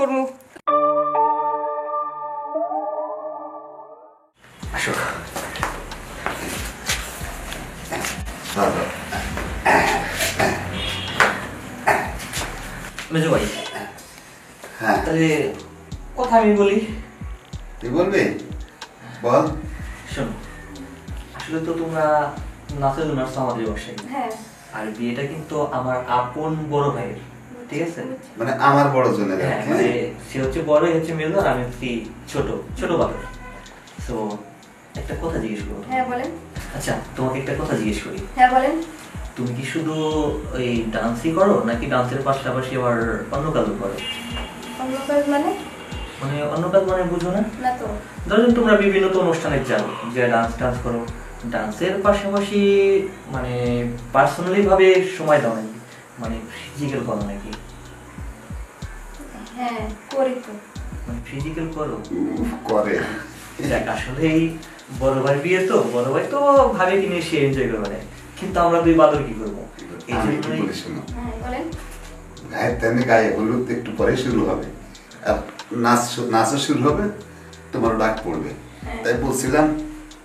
করমু আসো মেজো ভাই হ্যাঁ তাহলে কথা আমি বলি। তুই বলবি বল। শোনো, আসলে তো তোমরা নাচে নাচছো আমাদের বাসায়, হ্যাঁ আর বিয়েটা কিন্তু আমার আপন বড় ভাইয়ের, ঠিক আছে? মানে আমার বড় জনের হ্যাঁ, মানে সে হচ্ছে বড়ই হচ্ছে মেজো আর আমি হচ্ছি ছোট ছোট বাবা। তো একটা কথা জিজ্ঞেস করবো? হ্যাঁ বলেন। আচ্ছা, তোমাকে একটা কথা জিজ্ঞেস করি, হ্যাঁ বলেন। তুমি কি শুধু ওই ডান্সই করো নাকি ডান্সের পাশাপাশি আবার অন্য কাজও করো? অন্য কাজ মানে? মানে অন্য কাজ মানে বুঝো না? না তো। ধরো তোমরা বিভিন্ন তো অনুষ্ঠানে যাও, যে ডান্স করো, ডান্সের পাশাপাশি মানে পার্সোনালি ভাবে সময় দাও নাকি, মানে ফিজিক্যাল করো নাকি? হ্যাঁ করি তো। মানে ফিজিক্যাল করো? করে। দেখ, আসলে এই বড় ভাই বিয়ে তো, বড় ভাই তো ভাবে কিনে সে এনজয় করবে না, কিন্তু আমরা দুই বাদর কি করবো? এই আমি কি জন্যই বলি শোনো, হ্যাঁ বলেন। গায়ের তেমনি গায়ে হলুদ একটু পরে শুরু হবে, আর নাচও শুরু হবে, তোমার ডাক পড়বে। তাই বলছিলাম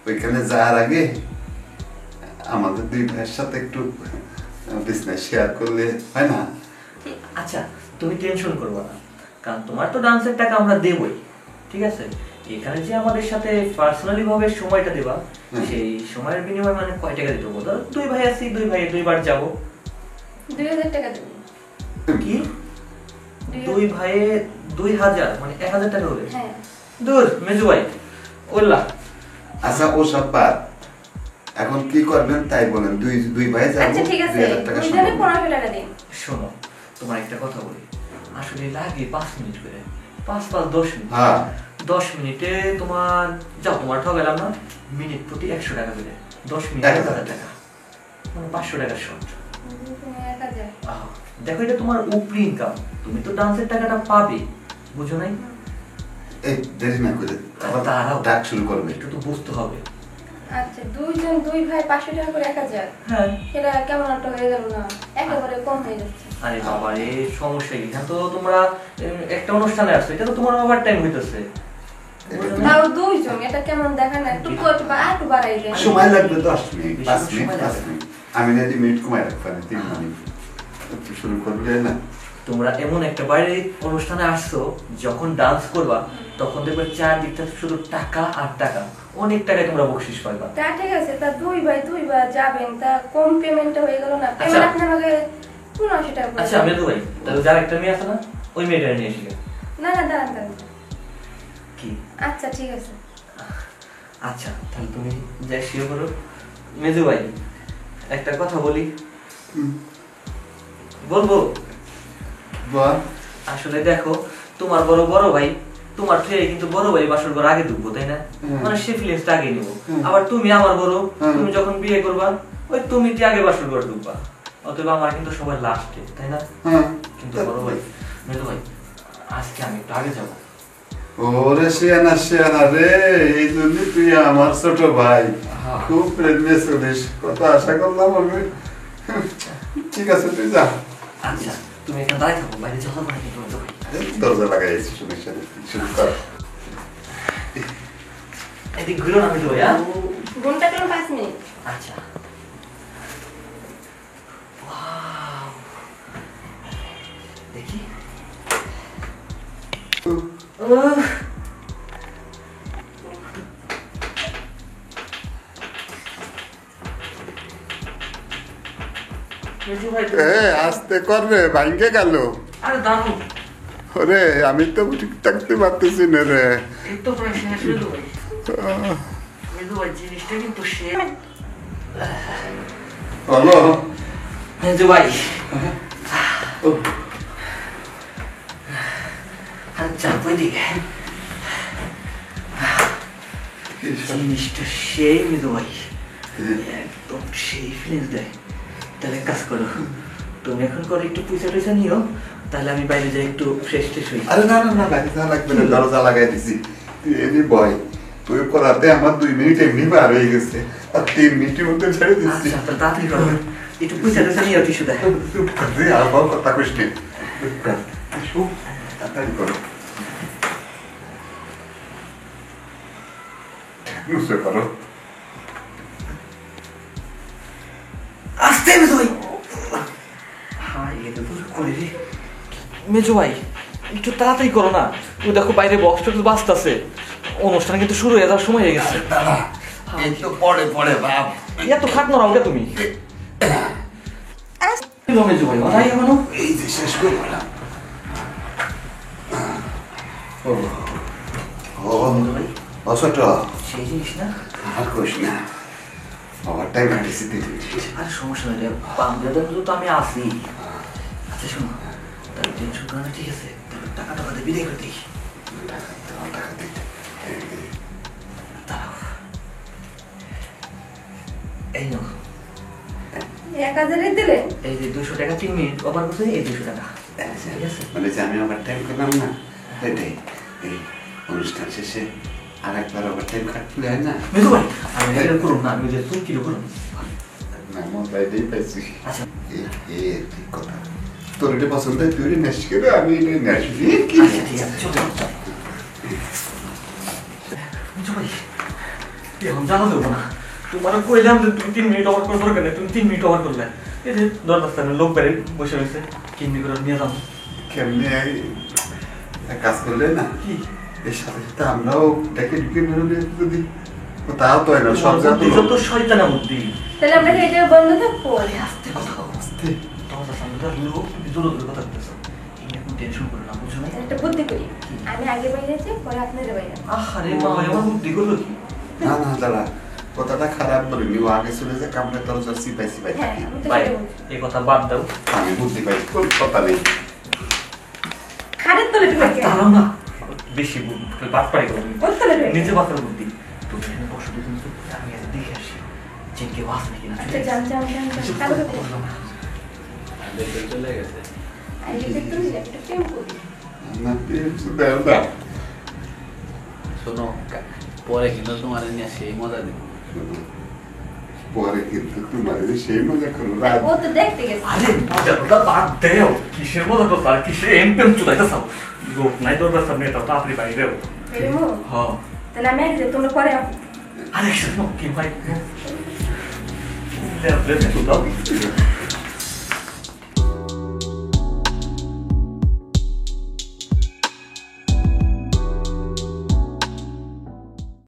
ওইখানে যাওয়ার আগে আমাদের দুই ভাইয়ের সাথে একটু বিজনেস শেয়ার করলে হয় না? আচ্ছা, তুমি টেনশন করবো না, কারণ তোমার তো ডান্সের টাকা আমরা দেবই, ঠিক আছে? এখানে যে আমাদের সাথে পার্সোনালি ভাবে সময়টা দেবা, সেই সময়ের বিনিময়ে মানে কয় টাকা দিতে বলো? দুই ভাই আছি, দুই ভাই দুইবার যাবো। 2000 টাকা দেবো। কি? দুই ভাইয়ে 2000 মানে 1000 টাকা হবে? হ্যাঁ। দূর মেজু ভাই, ওল্লা। আচ্ছা ও সব বাদ, এখন কি করবেন তাই বলেন। দুই ভাই যাবো, আচ্ছা ঠিক আছে, 2000 টাকা দুইজনে সম্ভব। 1500 টাকা দিন। শোনো, তোমার একটা কথা বলি, আসলে লাগে 5 মিনিট করে, 5 10 মিনিট। হ্যাঁ 10 মিনিটে তোমার, যাও তোমার ঠকালাম না, মিনিট প্রতি 100 টাকা করে, 10 মিনিট 1000 টাকা, মানে 500 টাকার শর্ট। 1000। দেখো, এটা তোমার উপরি ইনকাম, তুমি তো ডান্সের টাকাটা পাবে, বুঝো নাই? এই দেরি না করে আবার দাঁড়াও, ডাক শুরু করবে। একটু তো বুঝতে হবে। আচ্ছা দুই ভাই 500 টাকা করে 1000। হ্যাঁ। সেটা কেমন একটা হয়ে গেল না? একেবারে কম হয়ে যাচ্ছে। আরে বাবা রে, সমস্যা কি? এখন তো তোমরা একটা অনুষ্ঠানে আসছো, এটা তো তোমার ওভার টাইম হইতেছে। তাও দুইজন, এটা কেমন দেখা না? একটু একটু বাড়াই দেন। সময় লাগবে 10 মিনিট, 5 বেশি মিনিট, সময় 5 লাগবে। মিনিট। আমি না 2 মিনিট কমাই রাখবো, 3 মিনিট একটু শুরু করলে না। তোমরা এমন একটা বাইরে অনুষ্ঠানে আসছো, যখন ডান্স করবা তখন দেখবে চারদিকটা শুধু টাকা আর টাকা, অনেক টাকায় তোমরা বকশিস পাইবা। তা ঠিক আছে, তা দুইবার যাবেন, তা কম পেমেন্টটা হয়ে গেল না? আচ্ছা। পেমেন্ট আপনি আমাকে 1500 টাকা করে আচ্ছা দিন। মেদু ভাই, তাহলে যার একটা মেয়ে আছে না, ওই মেয়েটা নিয়ে এসে না দাঁড়ান। কি? আচ্ছা ঠিক আছে। আচ্ছা, তাহলে তুমি যাই শিও করো। মেজু ভাই, একটা কথা বলি, বলবো? বল। আসলে দেখো, তোমার বড় ভাই, তোমার ছেলে কিন্তু বড় ভাই বাসর ঘর আগে ঢুকবো, তাই না? মানে সে ফিলিংসটা আগে নিবো। আবার তুমি আমার বড়, তুমি যখন বিয়ে করবা, ওই তুমি যে আগে বাসর ঘর ঢুকবা, অথবা আমার কিন্তু সবার লাস্টে, তাই না? কিন্তু বড় ভাই, মেজু ভাই, আজকে আমি একটু আগে যাবো। ওরে শিয়ানা রে, এই জন্য তুই আমার ছোট ভাই, খুব প্রেমে চলিস, কত আশা করলাম আমি। ঠিক আছে তুই যা। আচ্ছা, তুমি এখানে দাঁড়িয়ে থাকো, বাইরে যাওয়ার মানে কিন্তু মেজু ভাই। দরজা লাগাইছি, সমস্যা নেই, শুরু কর। এদিক ঘুরো না মেজু ভাই, হ্যাঁ? ঘন্টা কেন 5 মিনিট? আচ্ছা। Wow! দেখি। মেজু ভাই, আস্তে করবে, ভাঙ্গে গেল। আরে দাঁড়াও, ওরে আমি তো ঠিক থাকতে পারতেছি না রে। এই তো প্রায় শেষ। মেজু ভাই, মেজু ভাই, জিনিসটা কিন্তু শেষ। বলো। মেজু ভাই, আর চাপই দিকে জিনিসটা সেই মেজু ভাই, একদম সেই ফিলিংস দেয়। তাহলে কাজ করো, তুমি এখন করে একটু পয়সা টয়সা নিও, তাহলে আমি বাইরে যাই একটু ফ্রেশ ট্রেশ হই। আরে না বাইরে যাওয়া লাগবে না, দরজা লাগাই দিছি। তুই এমনি বয়, তুই করাতে আমার 2 মিনিট এমনি পার হয়ে গেছে, আর 3 মিনিটের মধ্যে ছেড়ে দিচ্ছি। আচ্ছা, তাড়াতাড়ি করো, একটু পয়সা টয়সা নিও, টিস্যু দেয়। আর বল কথা কইস নি। তাড়াতাড়ি করো নুসে করো আস্তে মেজো ভাই হাই এটা তো করে রে মেজো ভাই একটু তাড়াতাড়ি করো না তুমি দেখো বাইরে বক্স টক্স বাজতেছে অনুষ্ঠান কিন্তু শুরু হয়ে যাওয়ার সময় হয়ে গেছে দাঁড়া এই তো পড়ে পড়ে বাপ এত খাট না ওটা তুমি মেজো ভাই ওরাই এমন এই যে শেষ করে গেলাম ও ও অসট সেই জিনিস না আর কোশ না ওভার টাইম হাঁটেছি আরে সমস্যা নেই রে পাম দিয়ে তো আমি আসি আচ্ছা শোনো তাহলে টেনশন করো না ঠিক আছে তাহলে টাকা টাকা দিয়ে বিদায় করে দিই টাকা দিতে দাঁড়াও এই নাও 1000 দিলেন এই যে 200 টাকা 3 মিনিট ওভার করছে এই 200 টাকা ঠিক আছে মানে যে আমি ওভার টাইম করলাম না এটাই এই অনুষ্ঠান শেষে আর একবার ওভার টাইম কাটলে হয় না মেজো ভাই আমি এটা করুন না আমি যে তুমি কি করুন না মজা এটাই পাইছি আচ্ছা এ ঠিক কথা তোর এটা পছন্দ হয় তুই এটা নেস করে আমি এটা নেসবি কি আচ্ছা ঠিক আছে চলো মেজো ভাই এখন জানা দেবো না তোমার কইলাম যে তুমি 3 মিনিট ওভার করে দরকার নেই তুমি 3 মিনিট ওভার করলে এই যে দরকার স্থানে লোক বেড়ে বসে রয়েছে কিনবি করে নিয়ে যাবো কেমনি এক কাজ করলে না কি এর সাথে সাথে আমরাও ডেকে ঢুকে বেরোলে যদি তাও তো হয় না সব যত শয়তানা বুদ্ধি তাহলে আমরা কি এটা বন্ধ থাকবো আস্তে কথা আস্তে তোমার সামনে লোক জোর জোর কথা বলতেছ এখন টেনশন করো না বুঝছো না একটা বুদ্ধি করি আমি আগে বাইরে যাচ্ছি পরে আপনাদের বাইরে আরে মা আমার বুদ্ধি করলো কি না না দাদা কথাটা খারাপ বলিনি ও আগে চলে যায় কামড়ে তোর জল সিপাই সিপাই হ্যাঁ থাকি আমি তো ভাই সেটা বলছি। এই কথা বাদ দাও আমি বুদ্ধি পাই কোনো কথা নেই খাটের তলে ঢুকে দাঁড়াও না বেশি বাদ পাই করো ওর তলে ঢুকে নিজে বাতার বুদ্ধি তুমি এখানে বসো তুমি আমি আগে দেখে আসি যে কেউ আসে নাকি না আচ্ছা যান যান যান যান কালো করতে চলে গেছে আগে দেখতে হবে একটা প্রেম করি না পেয়েছ দেও না শোনো পরে কিন্তু তোমার নিয়ে সেই মজা দেবো পরে কিন্তু তোমার সেই মজা করো রাত ও তো দেখতে গেছে আরে মজার কথা বাদ দেও কিসের মজা তো আর কিসের এমপেম চুদাইতেছ লোক নাই দরকার সামনে এটা তাড়াতাড়ি বাইরে দেও প্রেমো হ্যাঁ তাহলে আমি আগে যাই, তোমরা পরে আসো। আরে শোনো কি ভাই লেফট লেফট দাও